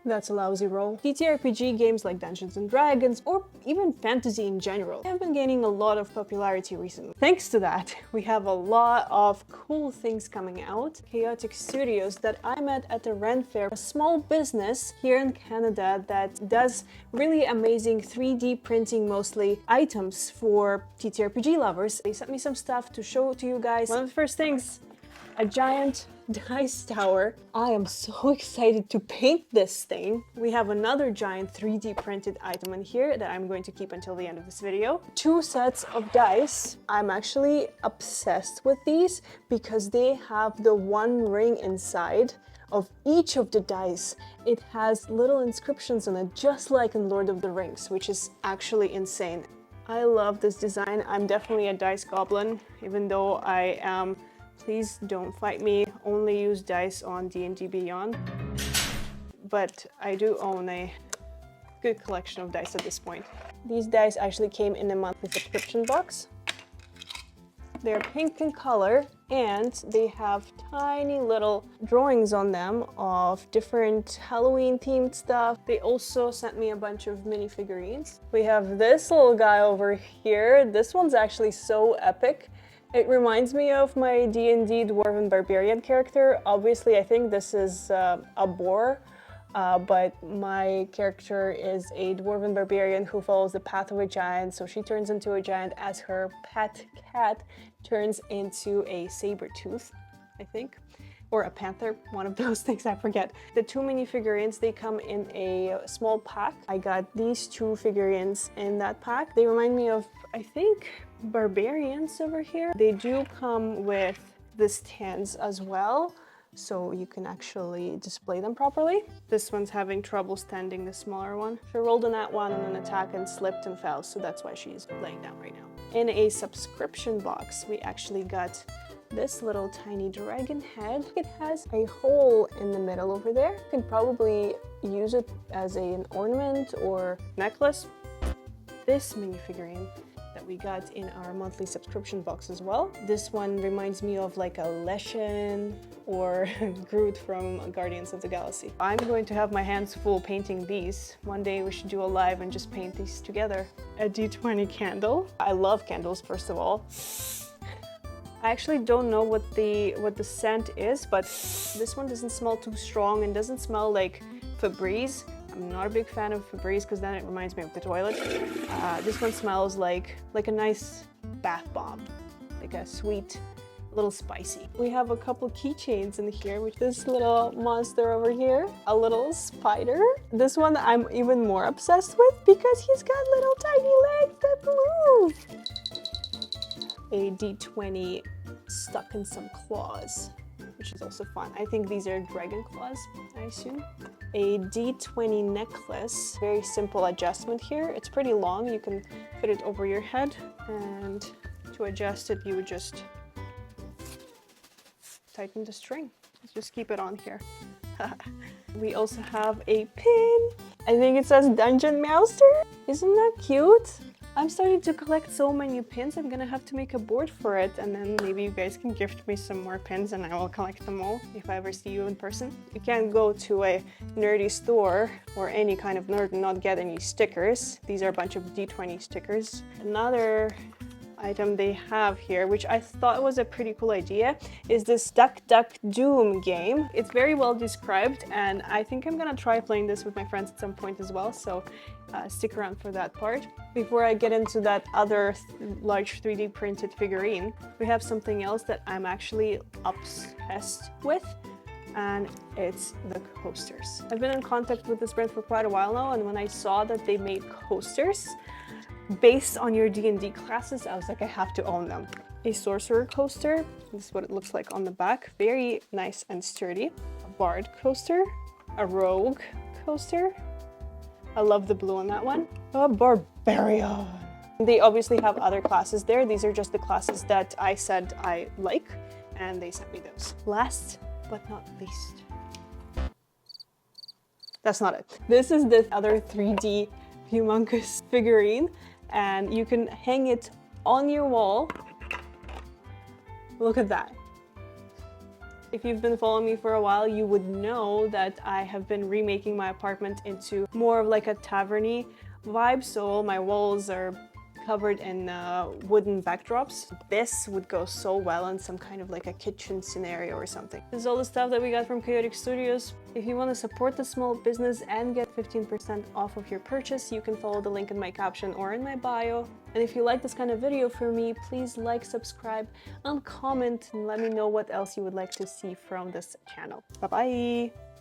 That's a lousy roll. TTRPG games like Dungeons & Dragons, or even fantasy in general, have been gaining a lot of popularity recently. Thanks to that, we have a lot of cool things coming out. Chaotic Studios that I met at the Ren Fair, a small business here in Canada that does really amazing 3D printing, mostly items for TTRPG lovers. They sent me some stuff to show to you guys. One of the first things, a giant dice tower. I am so excited to paint this thing. We have another giant 3D printed item in here that I'm going to keep until the end of this video. 2 sets of dice. I'm actually obsessed with these because they have the one ring inside of each of the dice. It has little inscriptions on it, just like in Lord of the Rings, which is actually insane. I love this design. I'm definitely a dice goblin, even though I am, please don't fight me, only use dice on D&D Beyond. But I do own a good collection of dice at this point. These dice actually came in a monthly subscription box. They're pink in color and they have tiny little drawings on them of different Halloween themed stuff. They also sent me a bunch of mini figurines. We have this little guy over here. This one's actually so epic. It reminds me of my D&D Dwarven Barbarian character. Obviously, I think this is a boar, but my character is a Dwarven Barbarian who follows the path of a giant, so she turns into a giant as her pet cat turns into a saber-tooth, I think. Or a panther, one of those things, I forget. The 2 mini figurines, they come in a small pack. I got these 2 figurines in that pack. They remind me of, I think, barbarians over here. They do come with the stands as well, so you can actually display them properly. This one's having trouble standing, the smaller one. She rolled on that one on an attack and slipped and fell, so that's why she's laying down right now. In a subscription box, we actually got this little tiny dragon head. It has a hole in the middle over there. You could probably use it as an ornament or necklace. This mini figurine that we got in our monthly subscription box as well. This one reminds me of like a Leshen or Groot from Guardians of the Galaxy. I'm going to have my hands full painting these. One day we should do a live and just paint these together. A D20 candle. I love candles, first of all. I actually don't know what the scent is, but this one doesn't smell too strong and doesn't smell like Febreze. I'm not a big fan of Febreze because then it reminds me of the toilet. This one smells like a nice bath bomb, like a sweet, little spicy. We have a couple keychains in here with this little monster over here, a little spider. This one I'm even more obsessed with because he's got little tiny legs that move. A D20 stuck in some claws, which is also fun. I think these are dragon claws, I assume. A D20 necklace, very simple adjustment here. It's pretty long, you can fit it over your head, and to adjust it, you would just tighten the string. Just keep it on here. We also have a pin. I think it says Dungeon Master. Isn't that cute? I'm starting to collect so many pins, I'm gonna have to make a board for it, and then maybe you guys can gift me some more pins and I will collect them all if I ever see you in person. You can't go to a nerdy store or any kind of nerd and not get any stickers. These are a bunch of D20 stickers. Another item they have here, which I thought was a pretty cool idea, is this Duck Duck Doom game. It's very well described, and I think I'm gonna try playing this with my friends at some point as well, so stick around for that part. Before I get into that other large 3D printed figurine, we have something else that I'm actually obsessed with, and it's the coasters. I've been in contact with this brand for quite a while now, and when I saw that they made coasters based on your D&D classes, I was like, I have to own them. A sorcerer coaster, this is what it looks like on the back, very nice and sturdy. A bard coaster, a rogue coaster. I love the blue on that one. A barbarian. They obviously have other classes there. These are just the classes that I said I like, and they sent me those. Last but not least. That's not it. This is the other 3D humongous figurine, and you can hang it on your wall. Look at that. If you've been following me for a while, you would know that I have been remaking my apartment into more of like a tavern-y vibe, so all my walls are covered in wooden backdrops. This would go so well in some kind of like a kitchen scenario or something. This is all the stuff that we got from Chaotic Studios. If you want to support the small business and get 15% off of your purchase, you can follow the link in my caption or in my bio. And if you like this kind of video from me, please like, subscribe, and comment, and let me know what else you would like to see from this channel. Bye bye!